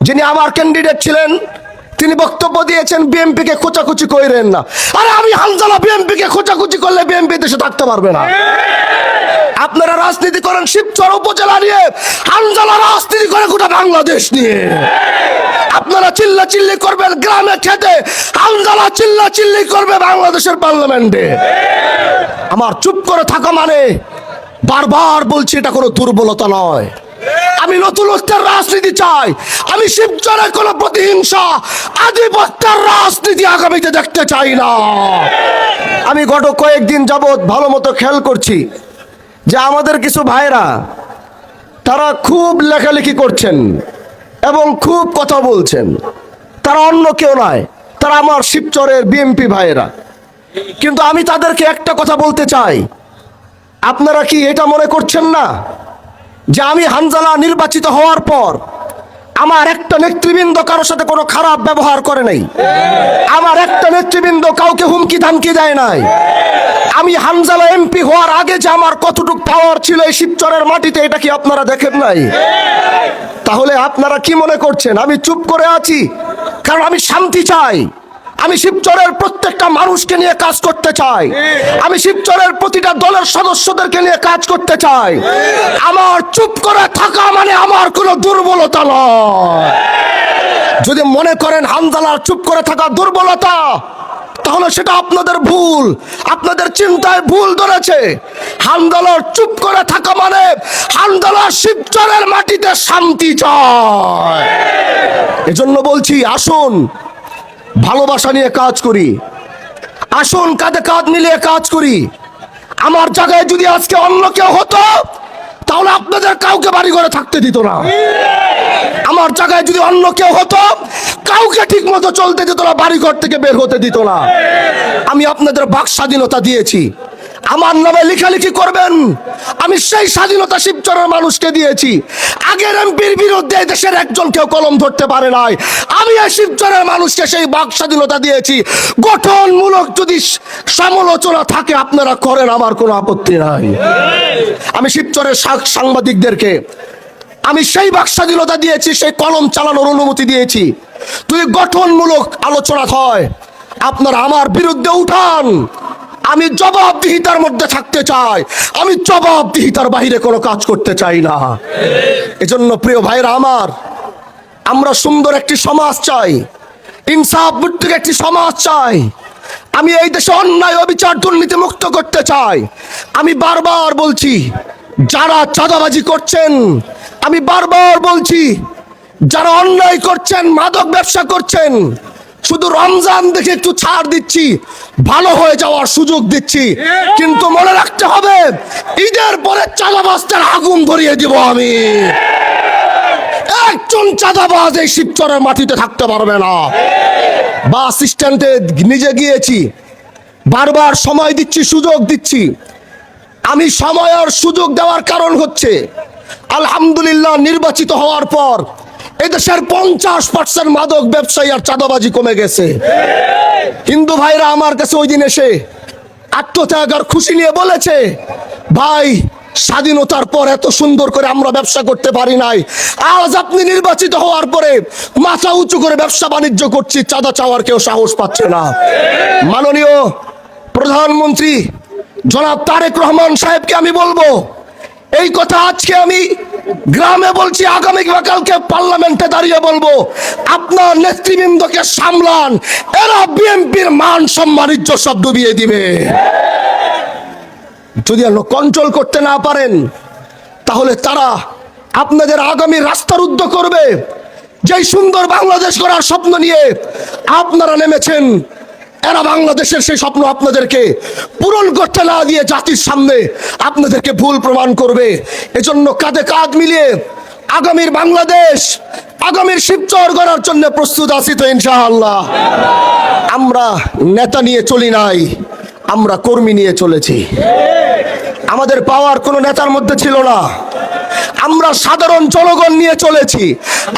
যিনি আমার ক্যান্ডিডেট ছিলেন, তিনি বক্তব্য দিয়েছেন বিএনপিকে খোঁচাখুচি কইরেন না। আরে আমি হানজালা বিএনপিকে খোঁচাখুচি করলে বিএনপি দেশে থাকতে পারবে না। আপনারা রাজনীতি করেন শিবচর উপজেলা নিয়ে, হানজালা রাজনীতি করে গোটা বাংলাদেশ নিয়ে। আপনারা চিল্লা চিল্লি করবেন গ্রামে খেতে, হানজালা চিল্লা চিল্লি করবে বাংলাদেশের পার্লামেন্টে। আমার চুপ করে থাকা মানে বারবার বলছি এটা কোনো দুর্বলতা নয়। আমি নতুনত্বের রাজনীতি চাই। আমি শিবচরে কোনো প্রতিহিংসা, আধিপত্যের রাজনীতি আগামীতে দেখতে চাই না। আমি গত কয়েকদিন যাবৎ ভালো মতো খেয়াল করছি যে আমাদের কিছু ভাইরা তারা খুব লেখালেখি করছেন এবং খুব কথা বলছেন। তারা অন্য কেউ নয়, তারা আমার শিবচরের বিএনপি ভাইয়েরা। কিন্তু আমি তাদেরকে একটা কথা বলতে চাই, আপনারা কি এটা মনে করছেন না যে আমি হানজালা নির্বাচিত হওয়ার পর আমার একটা নেতৃবৃন্দ কারোর সাথে কোনো খারাপ ব্যবহার করে নাই? আমার একটা নেতৃবৃন্দ কাউকে হুমকি ধামকি দেয় নাই। আমি হানজালা এমপি হওয়ার আগে যে আমার কতটুকু পাওয়ার ছিল এই শিবচরের মাটিতে, এটা কি আপনারা দেখেন নাই? তাহলে আপনারা কি মনে করছেন আমি চুপ করে আছি? কারণ আমি শান্তি চাই। আমি শিবচরের প্রত্যেকটা মানুষকে নিয়ে কাজ করতে চাই। আমি শিবচরের প্রতিটা দলের সদস্যদেরকে নিয়ে কাজ করতে চাই। আমার চুপ করে থাকা মানে আমার কোনো দুর্বলতা নয়। যদি মনে করেন হানজালার চুপ করে থাকা দুর্বলতা, তাহলে সেটা আপনাদের ভুল, আপনাদের চিন্তায় ভুল ধরেছে। হানজালার চুপ করে থাকা মানে হানজালার শিবচরের মাটিতে শান্তি চায়। এজন্য বলছি, আসুন ভালোবাসা নিয়ে কাজ করি, আসুন কাঁধে কাঁধ মিলিয়ে কাজ করি। আমার জায়গায় যদি আজকে অন্য কেউ হতো, তাহলে আপনাদের কাউকে বাড়ি ঘরে থাকতে দিত না। আমার জায়গায় যদি অন্য কেউ হতো, কাউকে ঠিক মতো চলতে দিত না, বাড়ি ঘর থেকে বের হতে দিত না। আমি আপনাদের বাক স্বাধীনতা দিয়েছি, আমার নামে লেখালেখি করবেন। আমি সেই স্বাধীনতা শিবচরের মানুষকে দিয়েছি। আগের এমপির বিরুদ্ধে দেশের একজন কেউ কলম ধরতে পারে নাই। আমি এই শিবচরের মানুষকে সেই বাক স্বাধীনতা দিয়েছি। গঠনমূলক যদি সমালোচনা থাকে আপনারা করেন, আমার কোনো আপত্তি নাই। আমি শিবচরের সাংবাদিকদেরকে আমি সেই বাক স্বাধীনতা দিয়েছি, সেই কলম চালানোর অনুমতি দিয়েছি। যদি গঠনমূলক আলোচনা হয়, আপনারা আমার বিরুদ্ধে উঠান। আমি জবাবদিহিতার মধ্যে থাকতে চাই, আমি জবাবদিহিতার বাইরে কোনো কাজ করতে চাই না। এজন্য প্রিয় ভাইরা আমার, আমরা সুন্দর একটি সমাজ চাই, ইনসাফ ভিত্তিক একটি সমাজ চাই। আমি এই দেশে অন্যায়, অবিচার, দুর্নীতি মুক্ত করতে চাই। আমি বারবার বলছি, যারা চাঁদাবাজি করছেন, আমি বারবার বলছি, যারা অন্যায় করছেন, মাদক ব্যবসা করছেন, শুধু রমজান দেখে একটু ছাড় দিচ্ছি, ভালো হয়ে যাওয়ার সুযোগ দিচ্ছি। কিন্তু মনে রাখতে হবে, ঈদের পরে চাঁদাবাজদের আগুন ধরিয়ে দিব আমি। একজন চাঁদাবাজ এই শিবচরের মাটিতে থাকতে পারবে না। বাস স্ট্যান্ডে নিজে গিয়েছি, বারবার সময় দিচ্ছি, সুযোগ দিচ্ছি। আমি সময় আর সুযোগ দেওয়ার কারণ হচ্ছে, আলহামদুলিল্লাহ নির্বাচিত হওয়ার পর এদেশের 50% মাদক ব্যবসায়ী আর চাঁদাবাজি কমে গেছে। হিন্দু ভাইরা আমার কাছে ওই দিন এসে আত্মত্যাগ আর খুশি নিয়ে বলেছে, ভাই স্বাধীনতার পর এত সুন্দর করে আমরা ব্যবসা করতে পারি নাই। আজ আপনি নির্বাচিত হওয়ার পরে মাথা উঁচু করে ব্যবসা বাণিজ্য করছি, চাঁদা চাওয়ার কেউ সাহস পাচ্ছে না। মাননীয় প্রধানমন্ত্রী জনাব তারেক রহমান সাহেবকে আমি বলবো, এই কথা আজকে আমি গ্রামে বলছি, আগামী কালকে পার্লামেন্টে দাঁড়িয়ে বলবো, আপনার নেতৃবৃন্দকে সামলান, এরা বিএনপির মান সম্মান ইজ্জত সব ডুবিয়ে দিবে। যদি কন্ট্রোল করতে না পারেন, তাহলে তারা আপনাদের আগামী রাস্তা রুদ্ধ করবে। যেই সুন্দর বাংলাদেশ গড়ার স্বপ্ন নিয়ে আপনারা নেমেছেন, এরা বাংলাদেশের সেই স্বপ্ন আপনাদেরকে পূরণ করতে না দিয়ে জাতির সামনে আপনাদেরকে ভুল প্রমাণ করবে। এজন্য কাঁধে কাঁধ মিলিয়ে আগামীর বাংলাদেশ, আগামীর শিবচর গড়ার জন্য প্রস্তুত আছি তো ইনশাআল্লাহ। আমরা নেতা নিয়ে চলি নাই, আমরা কর্মী নিয়ে চলেছি। আমাদের পাওয়ার কোনো নেতার মধ্যে ছিল না, আমরা সাধারণ জনগণ নিয়ে চলেছি।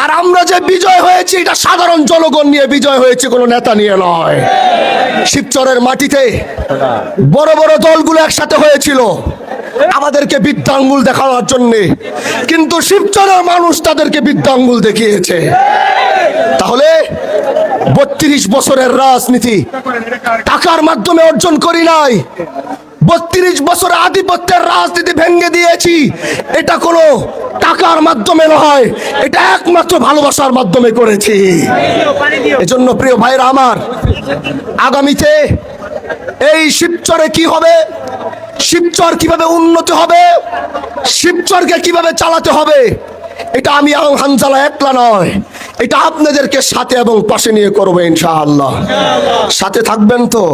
আর আমরা যে বিজয় হয়েছি, এটা সাধারণ জনগণ নিয়ে বিজয় হয়েছে, কোনো নেতা নিয়ে নয়। শিবচরের মাটিতে বড় বড় দলগুলো একসাথে হয়েছিল আমাদেরকে বৃদ্ধাঙ্গুল দেখানোর জন্য, কিন্তু শিবচরের মানুষ তাদেরকে বৃদ্ধাঙ্গুল দেখিয়েছে। তাহলে 32 বছরের রাজনীতি টাকার মাধ্যমে অর্জন করি নাই। 32 বছর আধিপত্যের রাজনীতি ভেঙে দিয়েছি। এটা কোনো টাকার মাধ্যমে নয়, এটা একমাত্র ভালোবাসার মাধ্যমে করেছি। এজন্য প্রিয় ভাইরা আমার, আগামীতে এই শিবচরে কি হবে, শিবচর কিভাবে উন্নতি হবে, শিবচরকে কিভাবে চালাতে হবে, এটা আমি হানজালা একলা নয়, এটা আপনাদেরকে সাথে এবং পাশে নিয়ে করবো ইনশাআল্লাহ। সাথে থাকবেন তো?